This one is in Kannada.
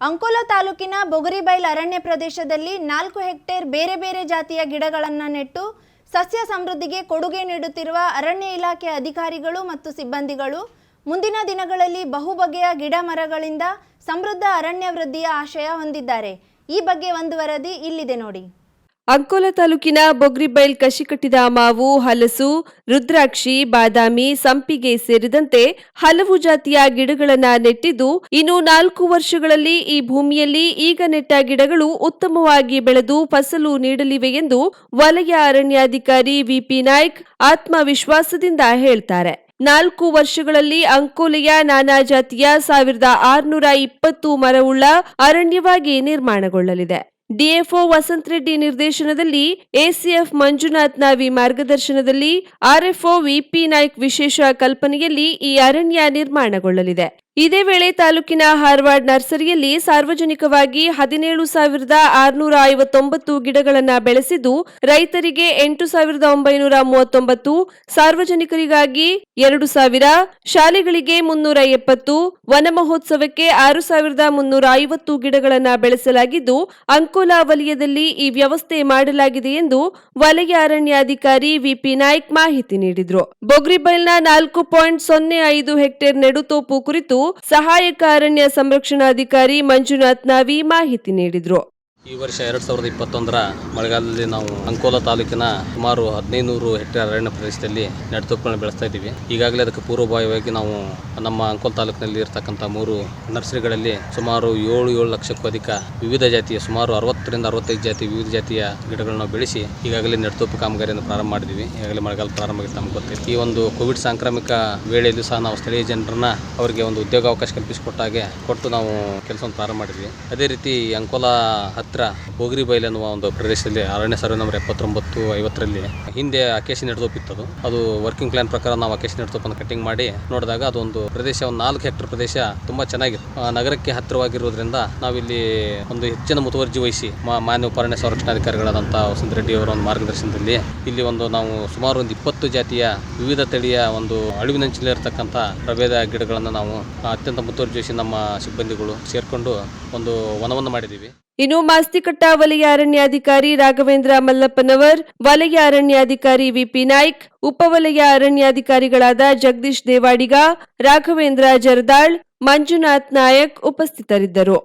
ಅಂಕೋಲಾ ತಾಲೂಕಿನ ಬೊಗರಿಬೈಲ್ ಅರಣ್ಯ ಪ್ರದೇಶದಲ್ಲಿ 4 ಹೆಕ್ಟೇರ್ ಬೇರೆ ಬೇರೆ ಜಾತಿಯ ಗಿಡಗಳನ್ನು ನೆಟ್ಟು ಸಸ್ಯ ಸಮೃದ್ಧಿಗೆ ಕೊಡುಗೆ ನೀಡುತ್ತಿರುವ ಅರಣ್ಯ ಇಲಾಖೆ ಅಧಿಕಾರಿಗಳು ಮತ್ತು ಸಿಬ್ಬಂದಿಗಳು ಮುಂದಿನ ದಿನಗಳಲ್ಲಿ ಬಹುಬಗೆಯ ಗಿಡ ಮರಗಳಿಂದ ಸಮೃದ್ಧ ಅರಣ್ಯ ವೃದ್ಧಿಯ ಆಶಯ ಹೊಂದಿದ್ದಾರೆ. ಈ ಬಗ್ಗೆ ಒಂದು ವರದಿ ಇಲ್ಲಿದೆ ನೋಡಿ. ಅಂಕೋಲಾ ತಾಲೂಕಿನ ಬೊಗರಿಬೈಲ್ ಕಸಿಕಟ್ಟಿದ ಮಾವು, ಹಲಸು, ರುದ್ರಾಕ್ಷಿ, ಬಾದಾಮಿ, ಸಂಪಿಗೆ ಸೇರಿದಂತೆ ಹಲವು ಜಾತಿಯ ಗಿಡಗಳನ್ನು ನೆಟ್ಟಿದ್ದು, ಇನ್ನು 4 ವರ್ಷಗಳಲ್ಲಿ ಈ ಭೂಮಿಯಲ್ಲಿ ಈಗ ನೆಟ್ಟ ಗಿಡಗಳು ಉತ್ತಮವಾಗಿ ಬೆಳೆದು ಫಸಲು ನೀಡಲಿವೆ ಎಂದು ವಲಯ ಅರಣ್ಯಾಧಿಕಾರಿ ವಿಪಿ ನಾಯ್ಕ್ ಆತ್ಮವಿಶ್ವಾಸದಿಂದ ಹೇಳ್ತಾರೆ. 4 ವರ್ಷಗಳಲ್ಲಿ ಅಂಕೋಲೆಯ ನಾನಾ ಜಾತಿಯ 1620 ಮರವುಳ್ಳ ಅರಣ್ಯವಾಗಿ ನಿರ್ಮಾಣಗೊಳ್ಳಲಿದೆ. ಡಿಎಫ್ಒ ವಸಂತ್ ರೆಡ್ಡಿ ನಿರ್ದೇಶನದಲ್ಲಿ ಎಸಿಎಫ್ ಮಂಜುನಾಥ್ ನಾವಿ ಮಾರ್ಗದರ್ಶನದಲ್ಲಿ ಆರ್ಎಫ್ಒ ವಿಪಿ ನಾಯ್ಕ್ ವಿಶೇಷ ಕಲ್ಪನೆಯಲ್ಲಿ ಈ ಅರಣ್ಯ ನಿರ್ಮಾಣಗೊಳ್ಳಲಿದೆ. ಇದೇ ವೇಳೆ ತಾಲೂಕಿನ ಹಾರ್ವಾರ್ಡ್ ನರ್ಸರಿಯಲ್ಲಿ ಸಾರ್ವಜನಿಕವಾಗಿ 17,659 ಗಿಡಗಳನ್ನು ಬೆಳೆಸಿದ್ದು, ರೈತರಿಗೆ 8,939, ಸಾರ್ವಜನಿಕರಿಗಾಗಿ 2,000, ಶಾಲೆಗಳಿಗೆ 370, ವನ ಮಹೋತ್ಸವಕ್ಕೆ 6,350 ಗಿಡಗಳನ್ನು ಬೆಳೆಸಲಾಗಿದ್ದು, ಅಂಕೋಲಾ ವಲಯದಲ್ಲಿ ಈ ವ್ಯವಸ್ಥೆ ಮಾಡಲಾಗಿದೆ ಎಂದು ವಲಯ ಅರಣ್ಯಾಧಿಕಾರಿ ವಿಪಿ ನಾಯ್ಕ್ ಮಾಹಿತಿ ನೀಡಿದರು. ಬೊಗರಿಬೈಲ್ನ 4.05 ಹೆಕ್ಟೇರ್ ನೆಡುತೋಪು ಕುರಿತು ಸಹಾಯಕ ಅರಣ್ಯ ಸಂರಕ್ಷಣಾಧಿಕಾರಿ ಮಂಜುನಾಥ್ ನಾವಿ ಮಾಹಿತಿ ನೀಡಿದರು. ಈ ವರ್ಷ 2021ರ ಮಳೆಗಾಲದಲ್ಲಿ ನಾವು ಅಂಕೋಲಾ ತಾಲೂಕಿನ ಸುಮಾರು 1500 ಹೆಕ್ಟೇರ್ ಅರಣ್ಯ ಪ್ರದೇಶದಲ್ಲಿ ನೆಡುತೋಪುಗಳನ್ನು ಬೆಳೆಸ್ತಾ ಇದ್ದೀವಿ. ಈಗಾಗಲೇ ಅದಕ್ಕೆ ಪೂರ್ವಭಾವಿಯಾಗಿ ನಾವು ನಮ್ಮ ಅಂಕೋಲಾ ತಾಲೂಕಿನಲ್ಲಿ ಇರತಕ್ಕಂಥ 3 ನರ್ಸರಿಗಳಲ್ಲಿ ಸುಮಾರು 7 ಲಕ್ಷಕ್ಕೂ ಅಧಿಕ ವಿವಿಧ ಜಾತಿಯ ಸುಮಾರು 60ರಿಂದ 65 ಜಾತಿ ವಿವಿಧ ಜಾತಿಯ ಗಿಡಗಳನ್ನು ಬೆಳೆಸಿ ಈಗಾಗಲೇ ನೆಡುತೋಪು ಕಾಮಗಾರಿಯನ್ನು ಪ್ರಾರಂಭ ಮಾಡಿದ್ದೀವಿ. ಈಗಾಗಲೇ ಮಳೆಗಾಲ ಪ್ರಾರಂಭ ಆಗಿತ್ತು ನಮ್ಗೆ ಗೊತ್ತಿದೆ. ಈ ಒಂದು ಕೋವಿಡ್ ಸಾಂಕ್ರಾಮಿಕ ವೇಳೆಯಲ್ಲೂ ಸಹ ನಾವು ಸ್ಥಳೀಯ ಜನರನ್ನ ಅವರಿಗೆ ಒಂದು ಉದ್ಯೋಗಾವಕಾಶ ಕಲ್ಪಿಸಿಕೊಟ್ಟಾಗೆ ಕೊಟ್ಟು ನಾವು ಕೆಲಸವನ್ನು ಪ್ರಾರಂಭ ಮಾಡಿದ್ವಿ. ಅದೇ ರೀತಿ ಅಂಕೋಲಾ ಬೊಗರಿಬೈಲ್ ಅನ್ನುವ ಒಂದು ಪ್ರದೇಶದಲ್ಲಿ ಅರಣ್ಯ ಸರ್ವೆ ನಂಬರ್ 79/50ರಲ್ಲಿ ಹಿಂದೆ ಅಕೇಶಿ ನೆಡುತೋಪಿತ್ತು. ಅದು ವರ್ಕಿಂಗ್ ಪ್ಲಾನ್ ಪ್ರಕಾರ ನಾವು ಅಕೇಶಿ ನೆಡುತೋಪನ್ನು ಕಟ್ಟಿಂಗ್ ಮಾಡಿ ನೋಡಿದಾಗ ಅದೊಂದು ಪ್ರದೇಶ 4 ಹೆಕ್ಟೇರ್ ಪ್ರದೇಶ ತುಂಬಾ ಚೆನ್ನಾಗಿತ್ತು. ನಗರಕ್ಕೆ ಹತ್ತಿರವಾಗಿರುವುದರಿಂದ ನಾವಿಲ್ಲಿ ಒಂದು ಹೆಚ್ಚಿನ ಮುತುವರ್ಜಿ ವಹಿಸಿ ಮಾನ್ಯ ಅರಣ್ಯ ಸಂರಕ್ಷಣಾಧಿಕಾರಿಗಳಾದಂತಹ ವಸಂತ್ ರೆಡ್ಡಿ ಅವರ ಒಂದು ಮಾರ್ಗದರ್ಶನದಲ್ಲಿ ಇಲ್ಲಿ ನಾವು ಸುಮಾರು 20 ಜಾತಿಯ ವಿವಿಧ ತಳಿಯ ಒಂದು ಅಳಿವಿನಂಚಿನಲ್ಲಿರತಕ್ಕಂಥ ಪ್ರಭೇದ ಗಿಡಗಳನ್ನು ನಾವು ಅತ್ಯಂತ ಮುತುವರ್ಜಿ ವಹಿಸಿ ನಮ್ಮ ಸಿಬ್ಬಂದಿಗಳು ಸೇರ್ಕೊಂಡು ಒಂದು ವನವನ್ನು ಮಾಡಿದ್ದೀವಿ. ಇನ್ನು ಮಾಸ್ತಿಕಟ್ಟ ವಲಯ ಅರಣ್ಯಾಧಿಕಾರಿ ರಾಘವೇಂದ್ರ ಮಲ್ಲಪ್ಪನವರ್, ವಲಯ ಅರಣ್ಯಾಧಿಕಾರಿ ವಿಪಿ ನಾಯ್ಕ್, ಉಪವಲಯ ಅರಣ್ಯಾಧಿಕಾರಿಗಳಾದ ಜಗದೀಶ್ ದೇವಾಡಿಗ, ರಾಘವೇಂದ್ರ ಜರದಾಳ್, ಮಂಜುನಾಥ್ ನಾಯಕ್ ಉಪಸ್ಥಿತರಿದ್ದರು.